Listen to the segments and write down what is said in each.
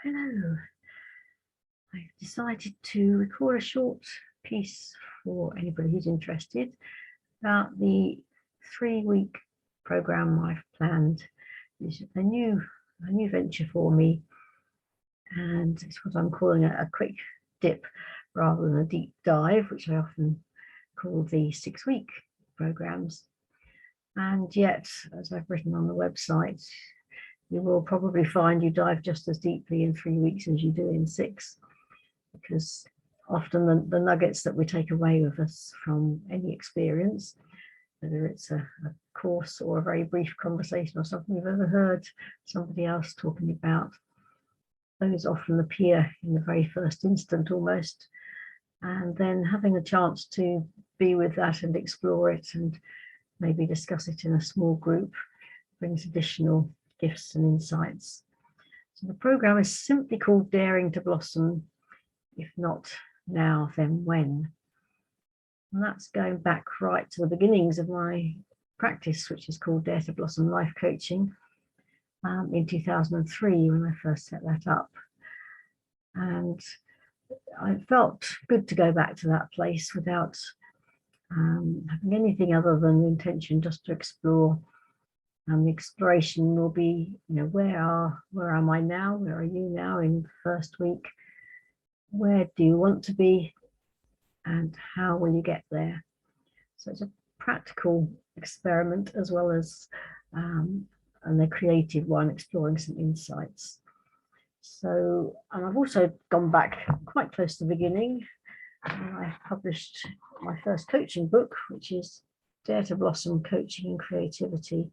Hello. I've decided to record a short piece for anybody who's interested about the 3-week program I've planned. It's a new venture for me, and it's what I'm calling a quick dip rather than a deep dive, which I often call the 6-week programs. And yet, as I've written on the website, you will probably find you dive just as deeply in 3 weeks as you do in 6, because often the nuggets that we take away with us from any experience, whether it's a course or a very brief conversation or something we've ever heard somebody else talking about, those often appear in the very first instant almost. And then having a chance to be with that and explore it and maybe discuss it in a small group brings additional gifts and insights. So the program is simply called Daring to Blossom. If not now, then when? And that's going back right to the beginnings of my practice, which is called Dare to Blossom Life Coaching, in 2003 when I first set that up. And I felt good to go back to that place without having anything other than the intention just to explore. And the exploration will be, where am I now? Where are you now in the first week? Where do you want to be? And how will you get there? So it's a practical experiment as well as and a creative one, exploring some insights. So, and I've also gone back quite close to the beginning. I published my first coaching book, which is Dare to Blossom Coaching and Creativity,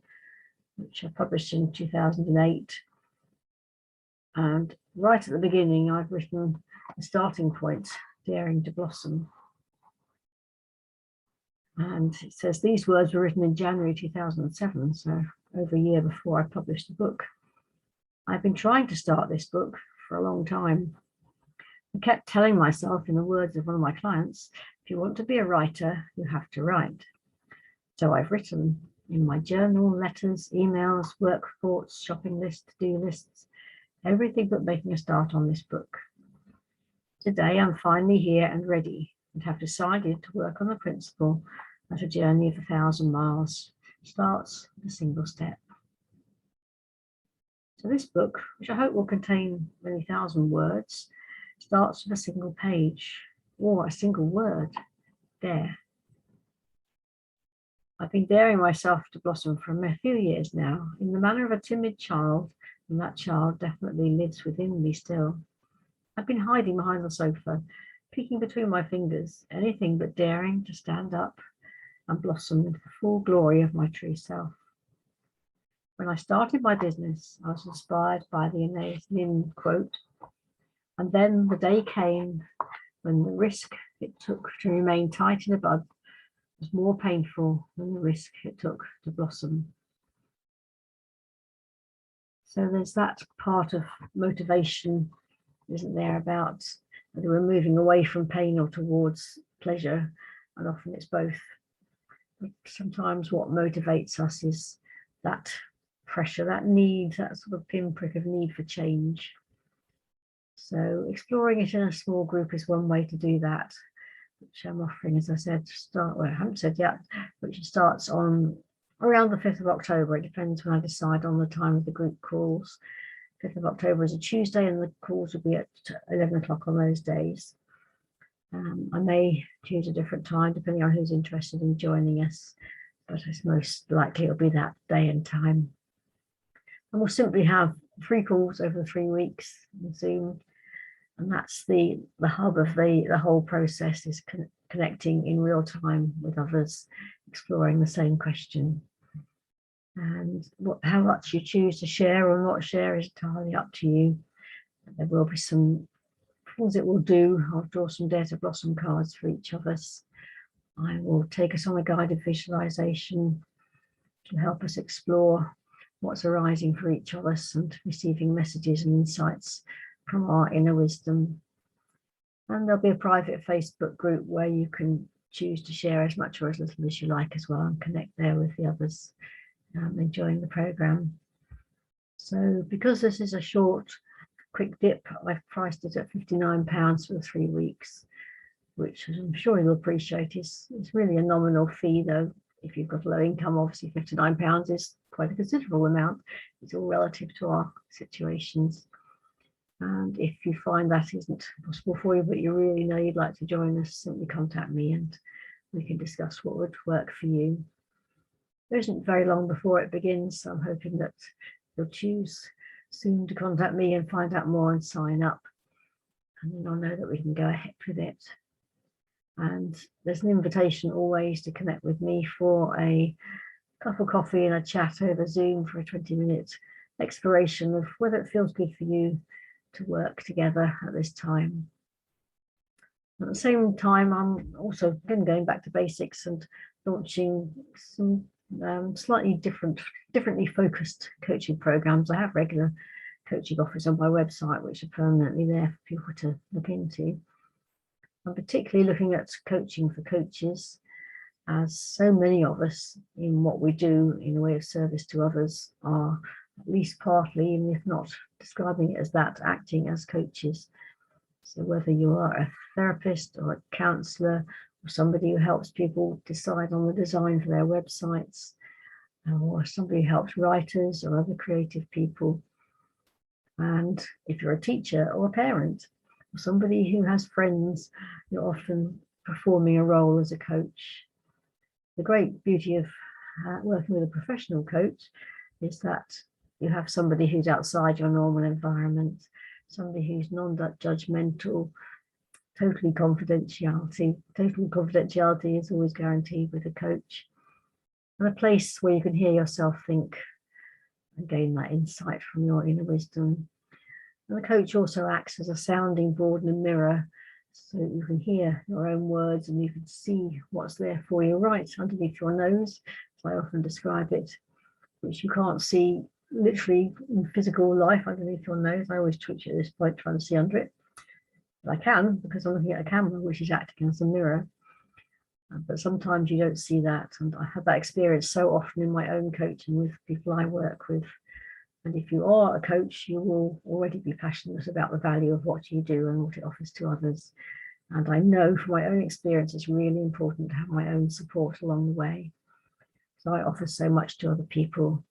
which I published in 2008. And right at the beginning, I've written the starting point, Daring to Blossom. And it says these words were written in January 2007, so over a year before I published the book. I've been trying to start this book for a long time. I kept telling myself, in the words of one of my clients, if you want to be a writer, you have to write. So I've written in my journal, letters, emails, work reports, shopping lists, to-do lists, everything but making a start on this book. Today, I'm finally here and ready, and have decided to work on the principle that a journey of 1,000 miles starts with a single step. So this book, which I hope will contain many thousand words, starts with a single page or a single word, dare. I've been daring myself to blossom for a few years now, in the manner of a timid child, and that child definitely lives within me still. I've been hiding behind the sofa, peeking between my fingers, anything but daring to stand up and blossom into the full glory of my true self. When I started my business, I was inspired by the Anais Nin quote, and then the day came when the risk it took to remain tight in the bud was more painful than the risk it took to blossom. So there's that part of motivation, isn't there, about whether we're moving away from pain or towards pleasure, and often it's both. But sometimes what motivates us is that pressure, that need, that sort of pinprick of need for change. So exploring it in a small group is one way to do that, which I'm offering, as I said, I haven't said yet, which starts on around the 5th of October. It depends when I decide on the time of the group calls. 5th of October is a Tuesday, and the calls will be at 11 o'clock on those days. I may choose a different time depending on who's interested in joining us, but it's most likely it'll be that day and time. And we'll simply have 3 calls over the 3 weeks on Zoom, and that's the hub of the whole process, is connecting in real time with others, exploring the same question. And how much you choose to share or not share is entirely up to you. There will be some things it will do. I'll draw some Dare to Blossom cards for each of us. I will take us on a guided visualization to help us explore what's arising for each of us and receiving messages and insights from our inner wisdom. And there'll be a private Facebook group where you can choose to share as much or as little as you like as well, and connect there with the others enjoying the program. So because this is a short quick dip, I've priced it at £59 for the 3 weeks, which I'm sure you'll appreciate is really a nominal fee, though. If you've got low income, obviously £59 is quite a considerable amount. It's all relative to our situations. And if you find that isn't possible for you, but you really know you'd like to join us, simply contact me and we can discuss what would work for you. There isn't very long before it begins, so I'm hoping that you'll choose soon to contact me and find out more and sign up. And then I'll know that we can go ahead with it. And there's an invitation always to connect with me for a cup of coffee and a chat over Zoom for a 20-minute exploration of whether it feels good for you to work together at this time. At the same time, I'm also going back to basics and launching some slightly differently focused coaching programs. I have regular coaching offers on my website, which are permanently there for people to look into. I'm particularly looking at coaching for coaches, as so many of us in what we do in the way of service to others are at least partly, even if not describing it as that, acting as coaches. So whether you are a therapist or a counsellor or somebody who helps people decide on the design for their websites, or somebody who helps writers or other creative people, and if you're a teacher or a parent or somebody who has friends, you're often performing a role as a coach. The great beauty of working with a professional coach is that you have somebody who's outside your normal environment, somebody who's non-judgmental, total confidentiality is always guaranteed with a coach, and a place where you can hear yourself think and gain that insight from your inner wisdom. And the coach also acts as a sounding board and a mirror, so that you can hear your own words and you can see what's there for you right underneath your nose, as I often describe it, which you can't see literally in physical life underneath your nose. I always twitch at this point trying to see under it. But I can, because I'm looking at a camera which is acting as a mirror. But sometimes you don't see that, and I have that experience so often in my own coaching with people I work with. And if you are a coach, you will already be passionate about the value of what you do and what it offers to others. And I know from my own experience, it's really important to have my own support along the way. So I offer so much to other people.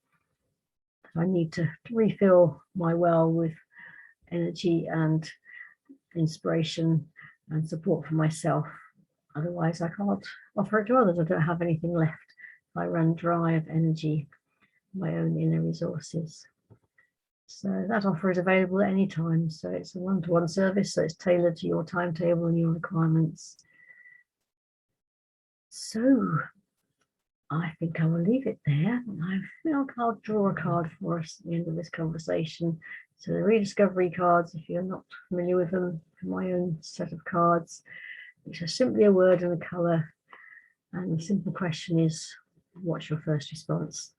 I need to refill my well with energy and inspiration and support for myself. Otherwise, I can't offer it to others. I don't have anything left. I run dry of energy, my own inner resources. So that offer is available at any time. So it's a one-to-one service, so it's tailored to your timetable and your requirements. So I think I will leave it there. I feel I'll draw a card for us at the end of this conversation. So the rediscovery cards, if you're not familiar with them, my own set of cards, which are simply a word and a colour. And the simple question is, what's your first response?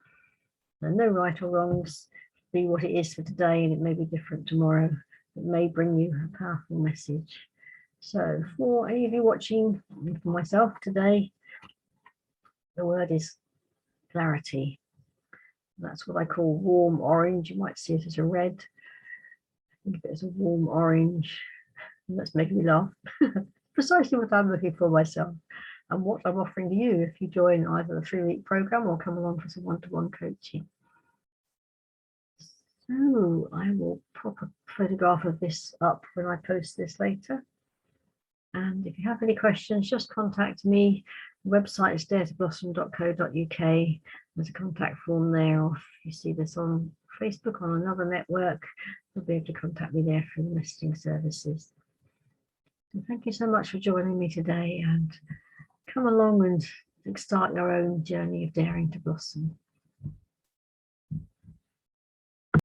There are no right or wrongs. Be what it is for today, and it may be different tomorrow. It may bring you a powerful message. So for any of you watching, and for myself today, the word is clarity. That's what I call warm orange. You might see it as a red. Think of it as a warm orange. And that's making me laugh. Precisely what I'm looking for myself, and what I'm offering to you if you join either the 3-week program or come along for some one-to-one coaching. So I will pop a photograph of this up when I post this later. And if you have any questions, just contact me. The website is daretoblossom.co.uk. There's a contact form there, or if you see this on Facebook on another network, you'll be able to contact me there through the messaging services. So thank you so much for joining me today, and come along and start your own journey of daring to blossom.